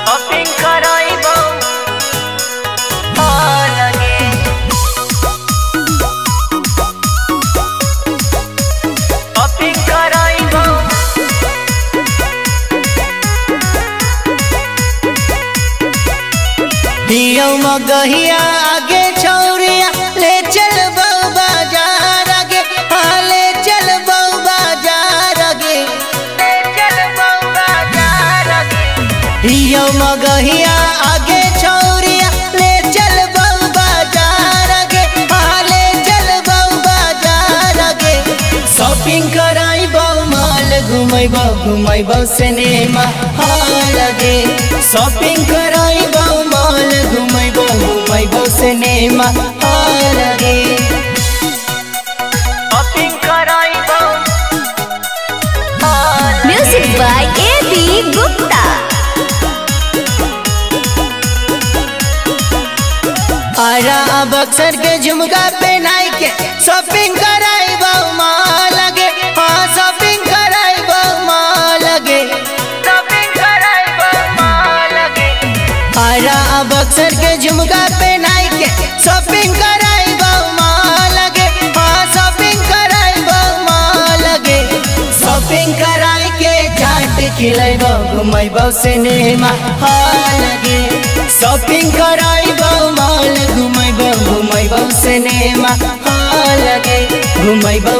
Shopping कराइबो अलगे shopping कराइबो दियो मगहिया आगे छौरिया ले चल बाजार आगे हाँ ले चल बाजार आगे ले चल बाजार आगे दियो मगहिया आगे छौरिया ले चल बाजार आगे हाँ ले चल बाजार आगे शॉपिंग कराइबो माल घुमाइबो घुमाइबो सिनेमा हॉल आगे शॉपिंग कराइबो माल घुमाइबो घुमाइबो सिनेमा हॉल आगे शॉपिंग कराइबो Music by A.B. Gupta. Arrah Buxar के झुमका पहनाई के शॉपिंग कराइबो माल आगे हाँ शॉपिंग कराइबो माल आगे शॉपिंग कराइबो अलगे आरा बक्सर के झुमका पहनाई के शॉपिंग कराइबो माल आगे हाँ शॉपिंग कराइबो माल आगे शॉपिंग कराई के चाट खिलाइबो घुमाइबो सिनेमा हॉल आगे शॉपिंग कराइबो माल घुमाइबो घुमाइबो सिनेमा हॉल आगे घुमाइबो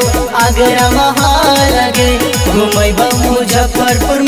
आगरा महल आगे घुमाइबो मुजफ्फरपुर